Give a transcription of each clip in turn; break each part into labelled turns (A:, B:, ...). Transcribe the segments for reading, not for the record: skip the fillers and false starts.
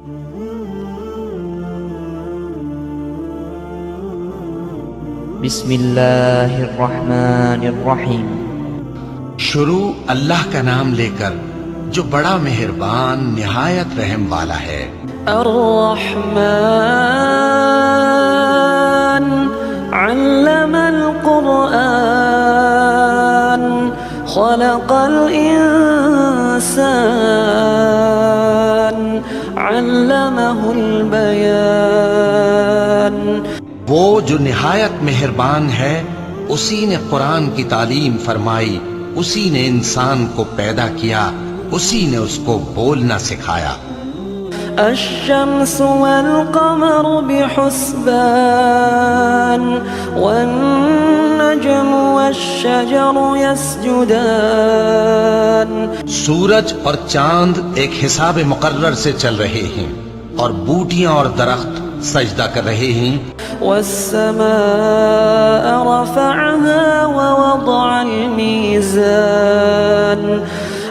A: بسم اللہ الرحمن الرحیم۔
B: شروع اللہ کا نام لے کر جو بڑا مہربان نہایت رحم والا ہے۔
C: الرحمن علم القرآن خلق الإنسان علمه البيان۔
B: وہ جو نہایت مہربان ہے، اسی نے قرآن کی تعلیم فرمائی، اسی نے انسان کو پیدا کیا، اسی نے اس کو بولنا سکھایا۔
C: الشمس والقمر بحسبان والنجم والشجر يسجدان۔
B: سورج اور چاند ایک حساب مقرر سے چل رہے ہیں، اور بوٹیاں اور درخت سجدہ کر رہے ہیں۔
C: والسماء رفعها ووضع الميزان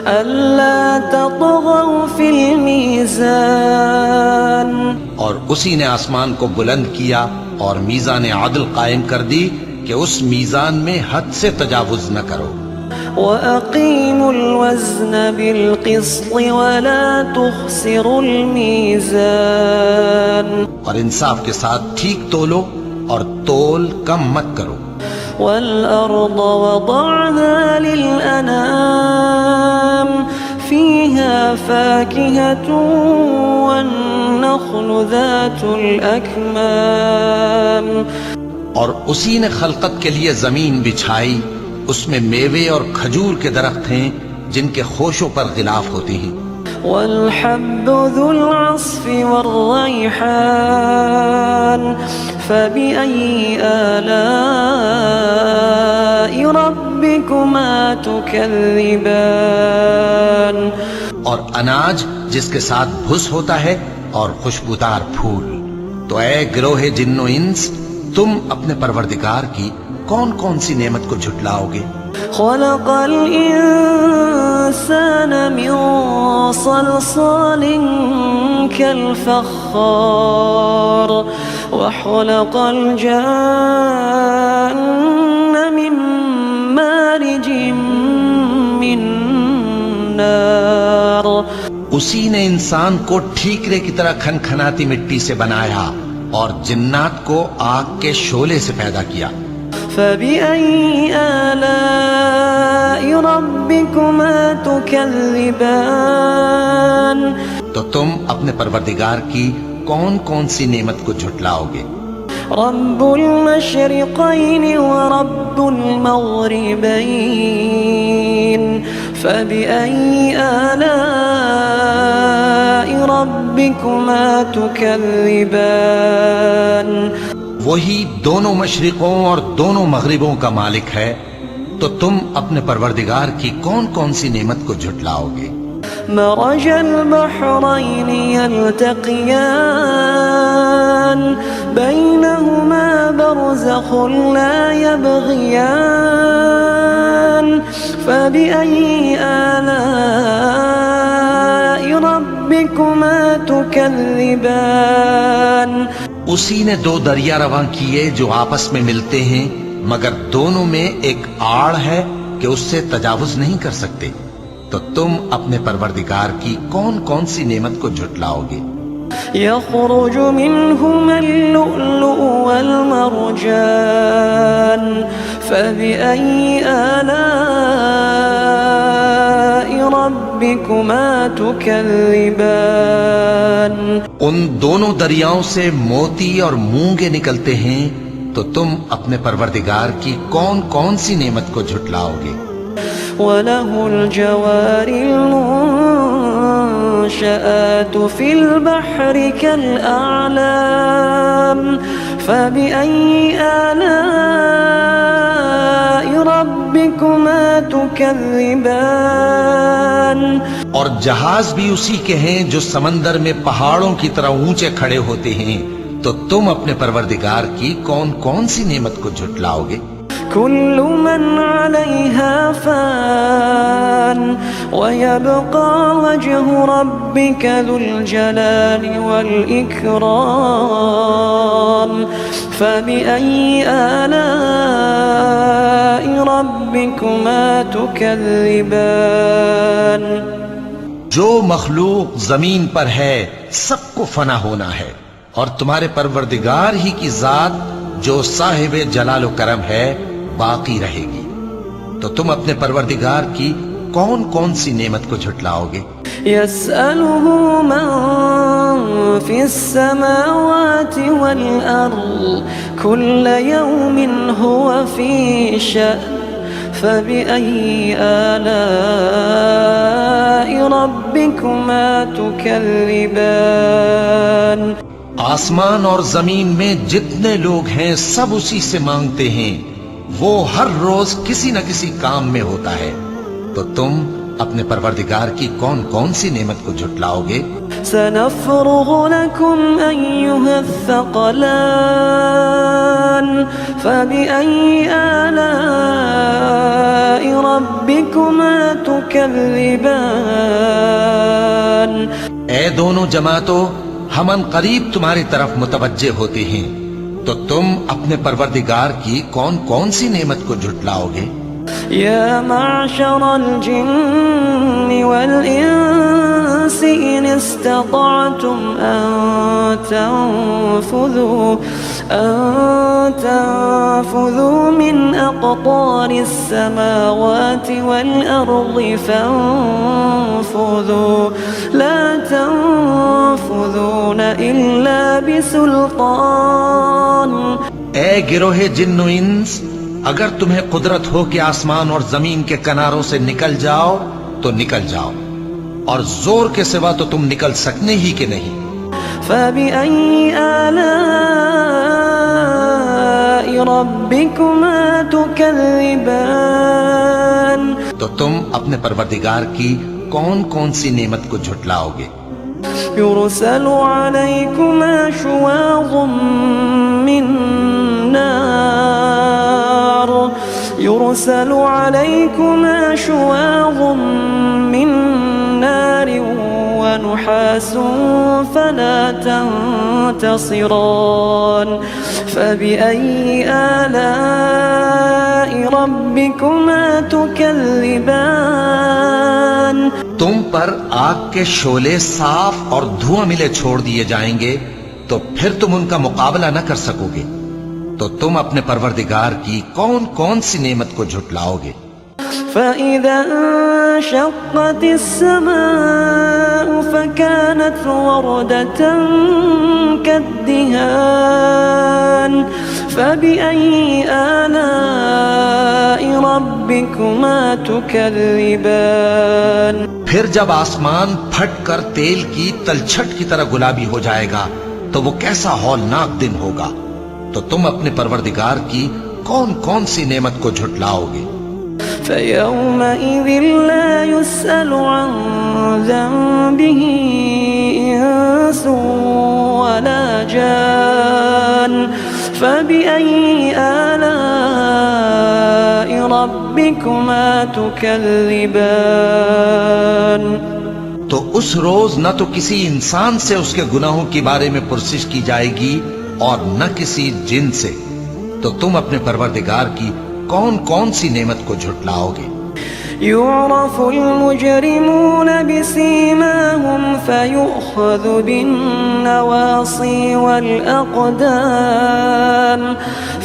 C: ألا تطغوا في الميزان۔
B: اور اسی نے آسمان کو بلند کیا اور میزان عدل قائم کر دی کہ اس میزان میں حد سے تجاوز نہ کرو۔
C: وأقيموا الوزن بالقسط ولا تخسروا الميزان۔
B: اور انصاف کے ساتھ ٹھیک تولو اور تول کم مت کرو۔
C: والأرض وضعها للأنام فيها فاكهة والنخل ذات الأكمام۔
B: اور اسی نے خلقت کے لیے زمین بچھائی، اس میں میوے اور کھجور کے درخت ہیں جن کے خوشوں پر غلاف ہوتے ہیں۔
C: والحب ذو العصف والريحان فبأي آلاء ربكما تكذبان۔
B: اور اناج جس کے ساتھ بھس ہوتا ہے اور خوشبودار پھول۔ تو اے گروہ جن و انس، تم اپنے پروردگار کی کون کون سی نعمت کو جھٹلاؤ گے؟
C: خلق الإنسان من صلصال كالفخار وخلق الجان من مارج من نار۔
B: اسی نے انسان کو ٹھیکرے کی طرح کھنکھناتی مٹی سے بنایا اور جنات کو آگ کے شعلے سے پیدا کیا۔
C: فبأي آلاء ربكما تكذبان۔
B: تو تم اپنے پروردگار کی کون کون سی نعمت کو جھٹلاؤ گے؟
C: رب المشرقين ورب المغربين فبأي آلاء ربكما تكذبان۔
B: وہی دونوں مشرقوں اور دونوں مغربوں کا مالک ہے، تو تم اپنے پروردگار کی کون کون سی نعمت کو جھٹلاؤ گے؟
C: مرج البحرين يلتقيان بينهما برزخ لا يبغيان فبأي آلاء ربكما تكذبان۔
B: اسی نے دو دریا رواں کیے جو آپس میں ملتے ہیں، مگر دونوں میں ایک آڑ ہے کہ اس سے تجاوز نہیں کر سکتے۔ تو تم اپنے پروردگار کی کون کون سی نعمت کو جھٹلاؤ گے؟
C: يخرج منهما اللؤلؤ والمرجان فبأي آلاء ربكما تكذبان۔
B: ان دونوں دریاؤں سے موتی اور مونگے نکلتے ہیں، تو تم اپنے پروردگار کی کون کون سی نعمت کو جھٹلاؤ گے؟
C: وله الجوار المنشآت في البحر كالأعلام فبأي آلاء ربكما تكذبان۔
B: اور جہاز بھی اسی کے ہیں جو سمندر میں پہاڑوں کی طرح اونچے کھڑے ہوتے ہیں، تو تم اپنے پروردگار کی کون کون سی نعمت کو جھٹلاؤ گے؟
C: كل من عليها فان ويبقى وجه ربك ذو الجلال والإكرام فبأي آلاء ربكما تكذبان
B: جو مخلوق زمین پر ہے سب کو فنا ہونا ہے، اور تمہارے پروردگار ہی کی ذات جو صاحب جلال و کرم ہے باقی رہے گی۔ تو تم اپنے پروردگار کی کون کون سی نعمت کو جھٹلاؤ گے؟
C: يسأله من في السماوات والأرض كل يوم هو في شأن فبأي آلاء ربكما تكذبان
B: آسمان اور زمین میں جتنے لوگ ہیں سب اسی سے مانگتے ہیں، وہ ہر روز کسی نہ کسی کام میں ہوتا ہے، تو تم اپنے پروردگار کی کون کون سی نعمت کو جھٹلاؤ گے؟
C: سنفرغ لكم أيها الثقلان فبأي آلاء ربكما تكذبان
B: اے دونوں جماعتوں، ہم ان قریب تمہاری طرف متوجہ ہوتے ہیں، تو تم اپنے پروردگار کی کون کون سی نعمت کو جھٹلاؤ گے؟
C: يا معشر الجن والإنس إن استطعتم أن تنفذوا من أقطار السماوات والأرض فانفذوا لا تنفذون إلا بسلطان
B: اے گروہ جن و انس، اگر تمہیں قدرت ہو کہ آسمان اور زمین کے کناروں سے نکل جاؤ تو نکل جاؤ، اور زور کے سوا تو تم نکل سکنے ہی کہ نہیں۔
C: فبأي آلاء ربكما تكذبان
B: تو تم اپنے پروردگار کی کون کون سی نعمت کو جھٹلاؤ گے؟
C: يرسل عليكما شواظ من نار يرسل عليكما شواظ من نار ونحاس فلا تنتصران فبأي آلاء ربكما تكذبان
B: تم پر آگ کے شعلے صاف اور دھواں ملے چھوڑ دیے جائیں گے، تو پھر تم ان کا مقابلہ نہ کر سکو گے، تو تم اپنے پروردگار کی کون کون سی نعمت کو جھٹلاؤ گے؟
C: فإذا انشقت السماء فكانت وردة كالدهان فبأي آلاء ربكما تكذبان
B: پھر جب آسمان پھٹ کر تیل کی تلچھٹ کی طرح گلابی ہو جائے گا تو وہ کیسا ہولناک دن ہوگا، تو تم اپنے پروردگار کی کون کون سی نعمت کو جھٹلاؤ گے؟
C: فيومئذ لا يسأل عن ذنبه إنس ولا جان فبأي آلاء ربكما تكذبان
B: تو اس روز نہ تو کسی انسان سے اس کے گناہوں کے بارے میں پرسش کی جائے گی اور نہ کسی جن سے، تو تم اپنے پروردگار کی کون کون سی نعمت کو جھٹلاؤ گے؟
C: يعرف المجرمون بسيماهم فيؤخذ بالنواصي والأقدام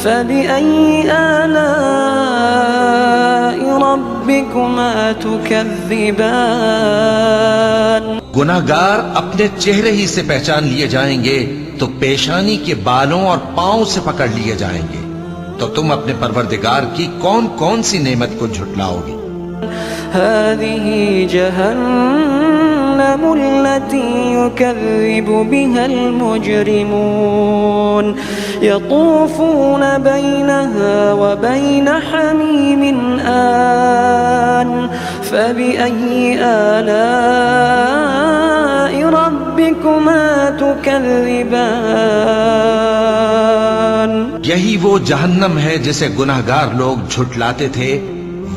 C: فبأي آلاء ربكما تكذبان
B: گناہگار اپنے چہرے ہی سے پہچان لیے جائیں گے تو پیشانی کے بالوں اور پاؤں سے پکڑ لیے جائیں گے، تو تم اپنے پروردگار کی کون کون سی نعمت کو جھٹلاؤ گے؟
C: هذه جهنم التي يكذب بها المجرمون يطوفون بينها وبين حميم آن فبأي آلاء ربكما تكذبان
B: یہی وہ جہنم ہے جسے گناہگار لوگ جھٹلاتے تھے،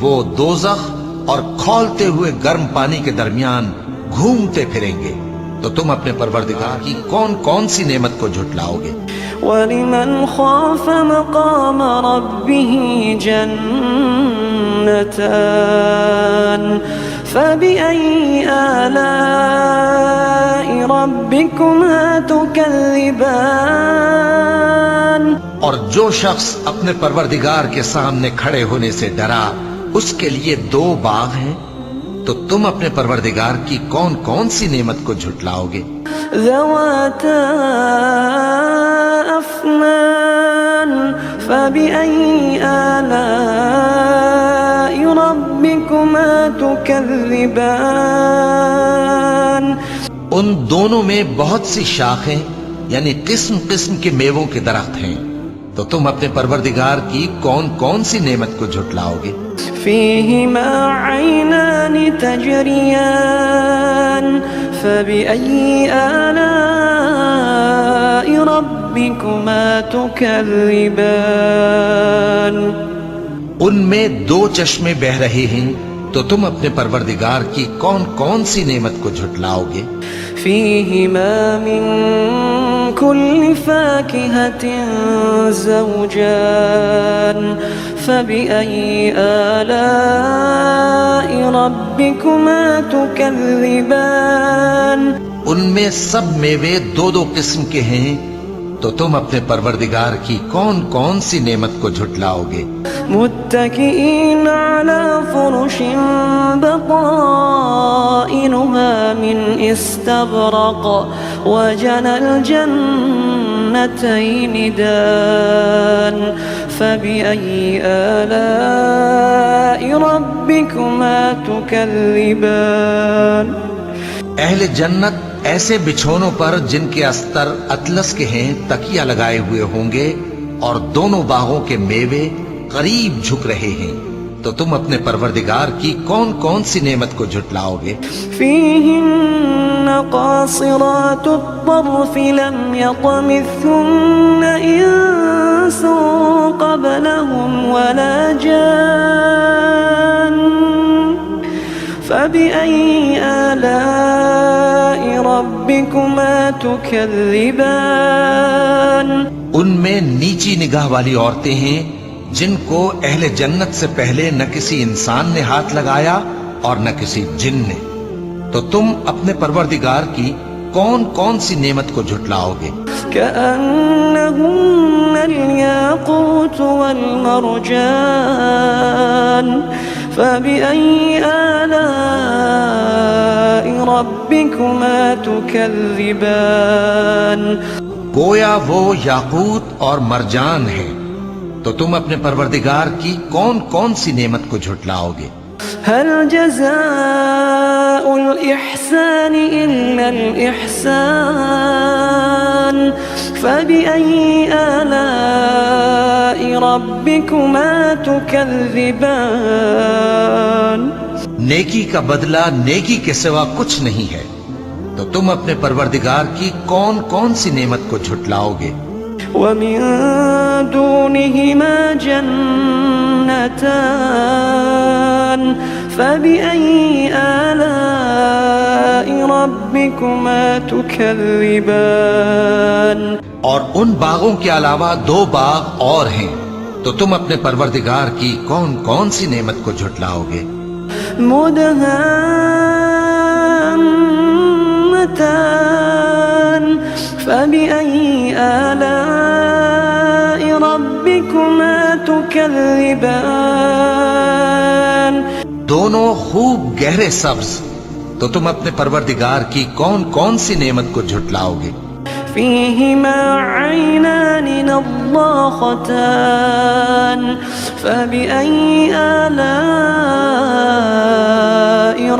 B: وہ دوزخ اور کھولتے ہوئے گرم پانی کے درمیان گھومتے پھریں گے، تو تم اپنے پروردگار کی کون کون سی نعمت کو جھٹلاؤ گے؟
C: وَلِمَنْ خَافَ مَقَامَ رَبِّهِ جَنَّتَانِ فَبِأَيِّ آلَاءِ رَبِّكُمَا تُكَذِّبَانِ
B: اور جو شخص اپنے پروردگار کے سامنے کھڑے ہونے سے ڈرا، اس کے لیے 2 باغ ہیں، تو تم اپنے پروردگار کی کون کون سی نعمت کو جھٹلاؤ گے؟
C: ذواتا أفنان فبأي آلاء ربكما تكذبان
B: ان دونوں میں بہت سی شاخیں یعنی قسم قسم کے میووں کے درخت ہیں، تو تم اپنے پروردگار کی کون کون سی نعمت کو جھٹلاؤ گے؟
C: فيهما عينان تجريان فبأي آلاء ربكما تكذبان
B: ان میں 2 چشمے بہ رہے ہیں، تو تم اپنے پروردگار کی کون کون سی نعمت کو جھٹلاؤ گے؟
C: فيهما من كل فاكهة زوجان فبأي آلاء ربكما تكذبان
B: ان میں سب میوے 2 قسم کے ہیں، تو تم اپنے پروردگار کی کون کون سی نعمت کو جھٹلاؤ گے؟
C: متكئين على فرش بطائنها من استبرق وجنى الجنتين دان فبأي آلاء ربكما تكذبان
B: اہل جنت ایسے بچھونوں پر جن کے استر اطلس کے ہیں تکیہ لگائے ہوئے ہوں گے، اور دونوں باغوں کے میوے قریب جھک رہے ہیں، تو تم اپنے پروردگار کی کون کون سی نعمت کو جھٹلاؤ گے؟
C: فيهن قاصرات الطرف لم يطمثهن إنس قبلهم ولا جان فبأي آلاء ربكما تكذبان
B: ان میں نیچی نگاہ والی عورتیں ہیں جن کو اہل جنت سے پہلے نہ کسی انسان نے ہاتھ لگایا اور نہ کسی جن نے، تو تم اپنے پروردگار کی کون کون سی نعمت کو جھٹلاؤ گے؟
C: كأنهن الياقوت والمرجان فبأي آلاء ربكما تكذبان
B: گویا وہ یاقوت اور مرجان ہیں، تو تم اپنے پروردگار کی کون کون سی نعمت کو جھٹلاؤ گے؟
C: هل جزاء الإحسان إلا الإحسان فبأي آلاء ربكما تكذبان
B: نیکی کا بدلہ نیکی کے سوا کچھ نہیں ہے، تو تم اپنے پروردگار کی کون کون سی نعمت کو جھٹلاؤ گے؟
C: ومن دونهما جنتان فبأي آلاء ربكما تكذبان
B: اور ان باغوں کے علاوہ 2 باغ اور ہیں، تو تم اپنے پروردگار کی کون کون سی نعمت کو جھٹلاؤ گے؟
C: مدهامتان فبأي آلاء ربكما تكذبان
B: دونوں خوب گہرے سبز، تو تم اپنے پروردگار کی کون کون سی نعمت کو جھٹلاؤ گے؟
C: فيهما عينان نضاختان فبأي آلاء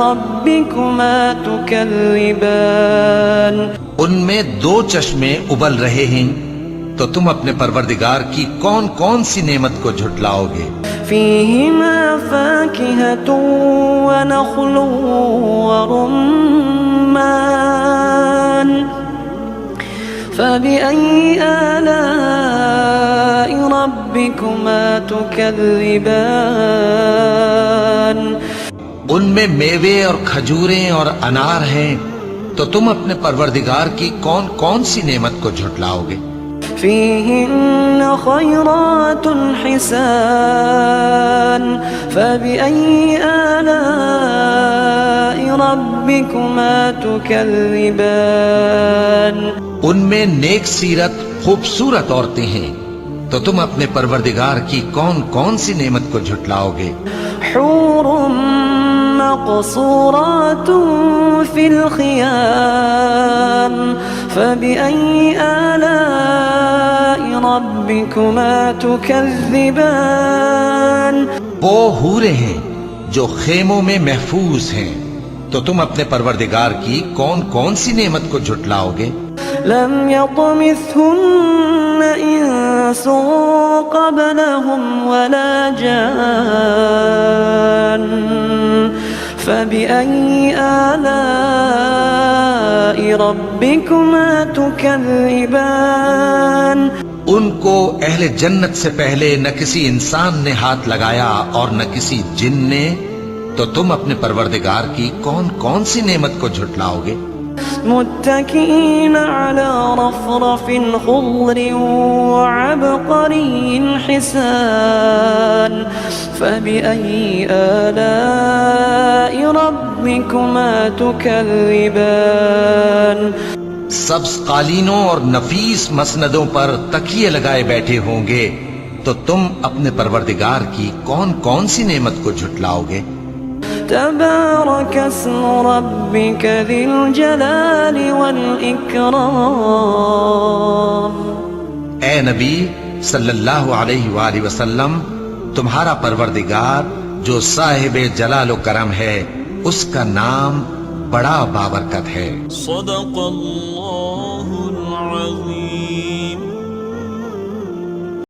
C: ربكما تكذبان
B: ان میں 2 چشمے ابل رہے ہیں، تو تم اپنے پروردگار کی کون کون سی نعمت کو جھٹلاؤ گے؟
C: فيهما فاكهة ونخل ورمان فبأي آلاء ربكما تكذبان
B: ان میں میوے اور کھجوریں اور انار ہیں، تو تم اپنے پروردگار کی کون کون سی نعمت کو جھٹلاؤ گے؟
C: فيهن خيرات حسان فبأي آلاء ربكما تكذبان
B: ان میں نیک سیرت خوبصورت عورتیں ہیں، تو تم اپنے پروردگار کی کون کون سی نعمت کو جھٹلاؤ گے؟
C: حور مقصورات في الخيام فبأي آلاء ربكما تكذبان
B: وہ حوریں ہیں جو خیموں میں محفوظ ہیں، تو تم اپنے پروردگار کی کون کون سی نعمت کو جھٹلاؤ گے؟
C: لم يطمثهن إنس قبلهم ولا جان فبأي آلاء ربكما تكذبان
B: ان کو اہل جنت سے پہلے نہ کسی انسان نے ہاتھ لگایا اور نہ کسی جن نے، تو تم اپنے پروردگار کی کون کون سی نعمت کو جھٹلاؤ گے؟
C: متكئين على رفرف خضر وعبقري حسان فبأي آلاء ربكما تكذبان
B: سبز قالینوں اور نفیس مسندوں پر تکیے لگائے بیٹھے ہوں گے، تو تم اپنے پروردگار کی کون کون سی نعمت کو جھٹلاؤ گے؟
C: تبارك اسم ربك ذي الجلال والإكرام
B: اے نبی صلی اللہ علیہ وآلہ وسلم، تمہارا پروردگار جو صاحب جلال و کرم ہے، اس کا نام بڑا بابرکت ہے۔
D: صدق اللہ